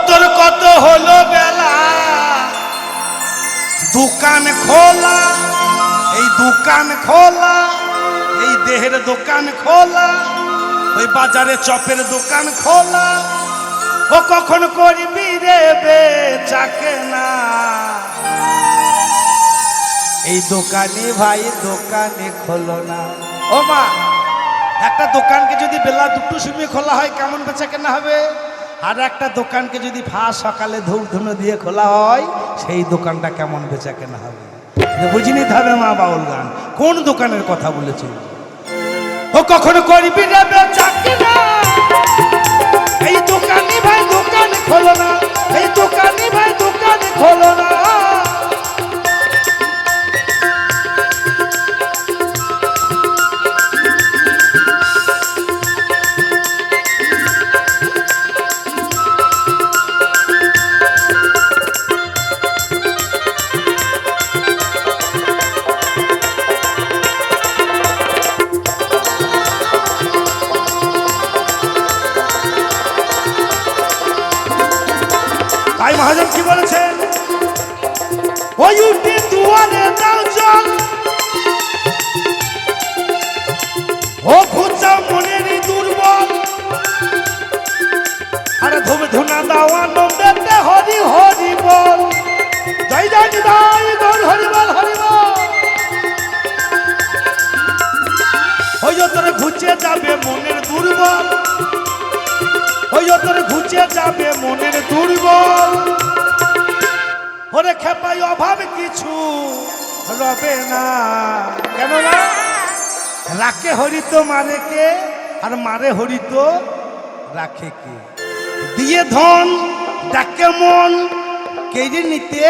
তোর কত হলো বেলা দোকান খোলা, এই দোকান খোলা, এই দেহের দোকান খোলা, ওই বাজারে চপের দোকান খোলা। ও কখন করবি রে বেচাকে না, এই দোকানে ভাই দোকানে খোলো না। ও মা, একটা দোকানকে যদি বেলা দুটো সময় খোলা হয় কেমন বেচা কেনা হবে? আর একটা দোকানকে যদি ফাঁস সকালে ধূপ ধুনো দিয়ে খোলা হয় সেই দোকানটা কেমন বেচা কেনা হবে? বুঝে নিতে হবে মা বাউল গান কোন দোকানের কথা বলেছে। ও কখন করবি রে বেচা কেনা, এই দোকানে ভাই দোকানে খোলো না, এই দোকানে ভাই দোকানে খোলো না। তাই মহাজন কি বলেছেন? ওই উঠে দুয়ারে দাও জল, ও খুঁজাও মনের দুর্বল, আরে ধূপ ধুনা দাও আনন্দেতে হরি হরি বল, জয় জয় নিতাই গৌর হরি বল হরি বল। ওই তোর ঘুচে যাবে মনের দুর্বল, ওই তোর ঘুচে যাবে মনের দুর্বল। ওরে খেপাই অভাব কিছু রবে না, কেন না? রাখে হরিত মারে কে, আর মারে হরিত রাখে কে? দিয়ে ধন ডাকে মন, কেড়ে নিতে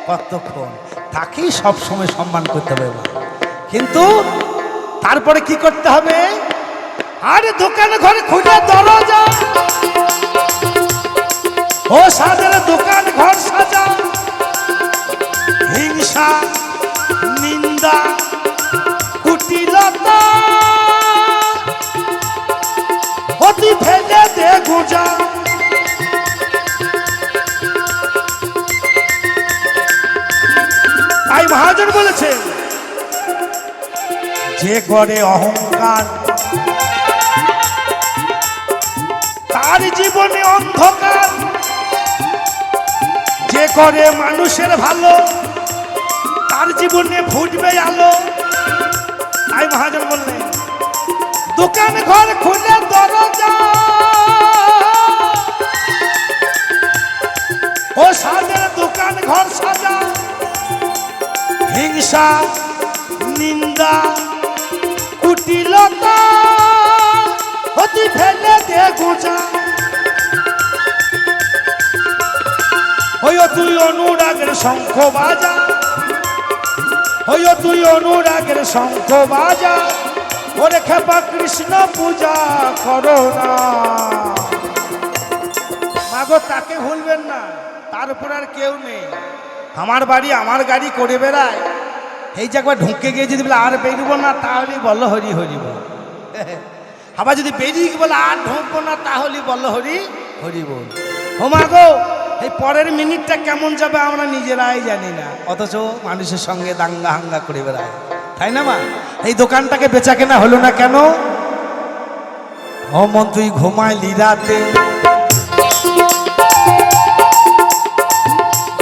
কতক্ষণ? তাকেই সবসময় সম্মান করতে হবে, কিন্তু তারপরে কি করতে হবে? আরে দোকানে ঘরে খুঁজে দরজা, ও সাজার দোকান ঘর সাজা, হিংসা নিন্দা কুটিলতা অতি ফেলে দে গুজা। তাই মহাজন বলেছে, যে করে অহংকার তার জীবনে অন্ধকার, যে করে মানুষের ভালো তার জীবনে ফুটবে আলো। তাই মহাজন বললেন, দোকান ঘর খুলে দরজা, ও সাজের দোকান ঘর সাজা, হিংসা নিন্দা কুটিলতা অতি ফেলে দে গুজা। ওই তুই অনুরাগের শঙ্খ বাজা, ওই তুই অনুরাগের শঙ্খ বাজা, ওরে খেপা কৃষ্ণ পূজা করো না। মাগো তাকে ভুলবেন না, তার উপর আর কেউ নেই। আমার বাড়ি আমার গাড়ি করে বেড়ায়, এই যে একবার ঢুকে গিয়ে যদি বলে আর বেরোবো না তাহলে বলো হরি হরি বল, আবার যদি বেরিয়ে বলে আর ঢুকবো না তাহলে বলো হরি হরি বল। ও মাগো, এই পরের মিনিটটা কেমন যাবে আমরা নিজেরাই জানি না, অথচ মানুষের সঙ্গে দাঙ্গা হাঙ্গা করে বেড়ায়, তাই না মা? এই দোকানটাকে বেচা কেনা হলো না কেন? ও মন তুই ঘুমাইলি রাতে,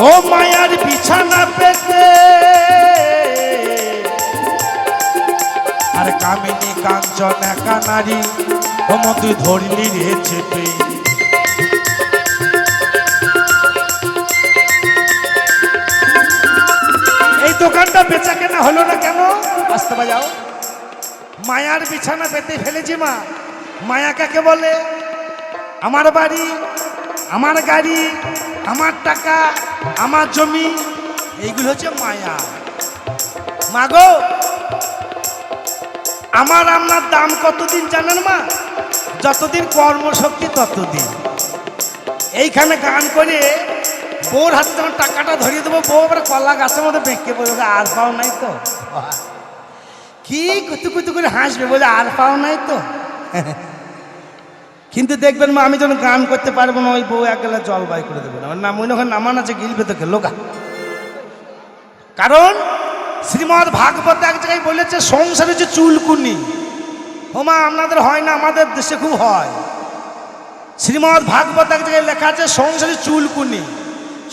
ও মায়ার বিছানা পেতে, আর কামিনী কাঞ্চন একা নারী, ও মন তুই ধরলি রে চেপে। দোকানটা বেচা কেনা হলো না কেন? আসতে বাজাও। মায়ার বিছানা পেতে ফেলেছি মা। মায়া কাকে বলে? আমার বাড়ি, আমার গাড়ি, আমার টাকা, আমার জমি, এইগুলো হচ্ছে মায়া। মাগো, আমার আপনার দাম কতদিন জানেন মা? যতদিন কর্মশক্তি ততদিন। এইখানে গান করে বউর হাতে যখন টাকাটা ধরিয়ে দেবো, বউ আবার কলা গাছের মধ্যে বেঁকে পড়বে, আর পাও নাই তো। কি কুতু কুতু করে হাসবে, বলে আর পাও নাই তো। কিন্তু দেখবেন মা, আমি যখন গান করতে পারবো না, ওই বউ এক গেলে জল বাই করে দেবে না, না মনে হয় নামান আছে গিলবে তোকে লোকা। কারণ শ্রীমদ্ ভাগবত এক জায়গায় বলেছে সংসার হচ্ছে চুলকুনি। ও মা, আপনাদের হয় না, আমাদের দেশে খুব হয়। শ্রীমদ্ ভাগবত এক জায়গায় লেখা আছে সংসারে চুলকুনি।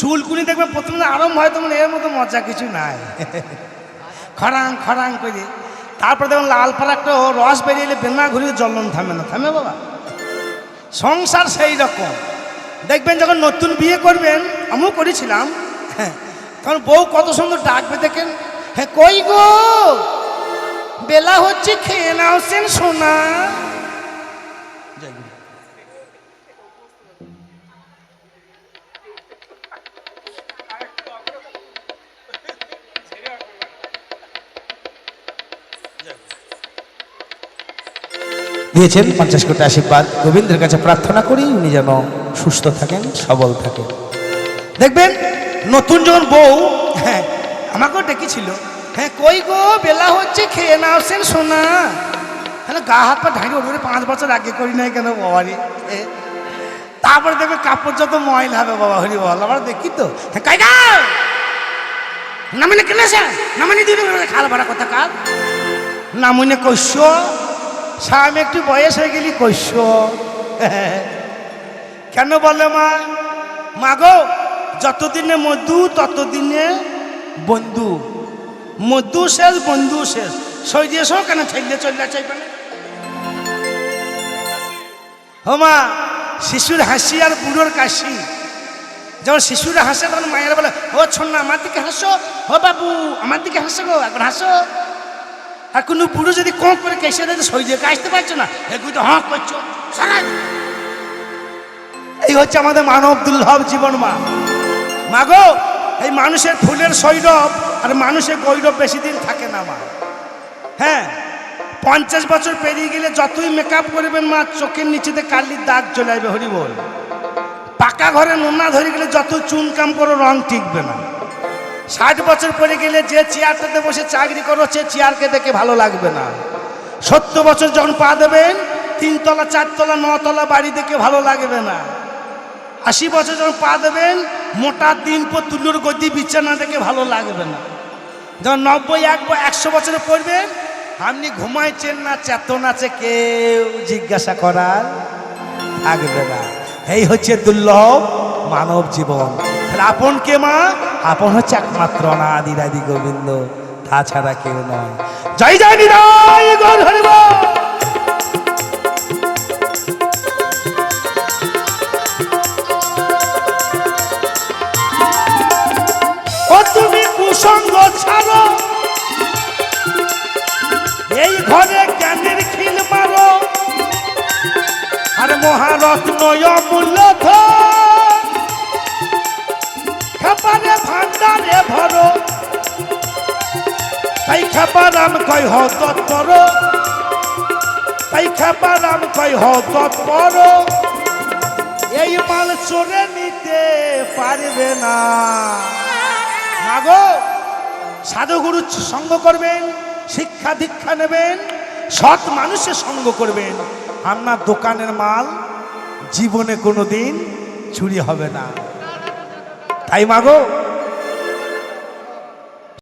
চুলকুনি দেখবেন প্রথমে আরম্ভ হয় তখন এর মতো মজা কিছু নাই, খরাং খরাং করে। তারপর দেখুন লাল পাড়া একটা রস বেরিয়ে এলে বেনা ঘুরিয়ে জলন থামে না, থামে বাবা? সংসার সেই রকম। দেখবেন যখন নতুন বিয়ে করবেন, আমিও করেছিলাম, তখন বউ কত সুন্দর ডাকবে দেখেন, হ্যাঁ কই গো, বেলা হচ্ছে, খেয়ে নাও সেন সোনা। দিয়েছেন 50 কোটি আশীর্বাদ। গোবিন্দের কাছে প্রার্থনা করি উনি যেন সুস্থ থাকেন, সবল থাকেন। দেখবেন নতুন যখন বউ, হ্যাঁ আমাকেও ডেকেছিল, হ্যাঁ কই গো, বেলা হচ্ছে, খেয়ে নাও সেন সোনা। হ্যাঁ গা হাত পা ঢাকি ওঠে, 5 বছর আগে করি নাই কেন বাবারি। তারপরে দেখবে কাপড় যত ময়লা হবে বাবা, হরি বল, আবার দেখি তো, হ্যাঁ কাই গা নামিনে কেন নামানি দিবি খাল ভাড়া কথা কাল নামুনে কইস, স্বামী একটু বয়স হয়ে গেলি কইস। কেন বলে মা, মাগো যতদিনে মধু ততদিনে বন্ধু, মধু শেষ বন্ধু শেষ। সই দিয়েছ কেন ছেলে চললে চাইবে না? ও মা, শিশুর হাসি আর বুড়োর কাশি। যখন শিশুরা হাসে তখন মায়েরা বলে, ও ছন্না আমার দিকে হাসো, ও বাবু আমার দিকে হাসো গো, এখন হাসো। আর কোনো বুড়ো যদি কম করে কেসে দেয়, সই দিয়ে কাশতে পারছো না, এগুলো তো হক করছো। এই হচ্ছে আমাদের মানব দুর্লভ জীবন। মা, মাগো এই মানুষের ফুলের সৌরভ আর মানুষের গৌরব বেশি দিন থাকে না মা। হ্যাঁ 50 বছর পেরিয়ে গেলে যতই মেকআপ করবেন মা, চোখের নিচেতে কালির দাগ চলে আসবে, হরি বল। পাকা ঘরে নোনা ধরে গেলে যত চুনকাম করো রং টিকবে না। 60 বছর পরে গেলে যে চেয়ারটাতে বসে চাকরি করো সে চেয়ারকে দেখে ভালো লাগবে না। 70 বছর যখন পা দেবেন 3 তলা 4 তলা 9 তলা বাড়ি দেখে ভালো লাগবে না। 80 বছর যখন পা দেবেন মোটা 3 ফুট তুলোর গদি বিছানা দেখে ভালো লাগবে না। যখন 90 100 বছরে পড়বেন, আপনি ঘুমাইছেন না চেতন আছে কেউ জিজ্ঞাসা করার থাকবে না। এই হচ্ছে দুর্লভ মানব জীবন। আপন কে মা? আপন হচ্ছে একমাত্র অনাদিরাদি গোবিন্দ, তাছাড়া কেউ নয়। জয় জয় নিতাই গৌর হরি বল। ও তুমি কুসঙ্গ ছাড়ো, এই ঘরে জ্ঞানের খিল মারো, আর মহারত্ন অমূল্য খাপারে ভান্ডারে ভরো, তাই খাপারাম কয় হ তৎপর, তাই খাপারাম কয় হ তৎপর। এই মাল চোরে নিতে পারবে না। মাগো সাধুগুরু সঙ্গ করবেন, শিক্ষা দীক্ষা নেবেন, সৎ মানুষের সঙ্গ করবেন, আপনার দোকানের মাল জীবনে কোনোদিন চুরি হবে না। তাই মাগো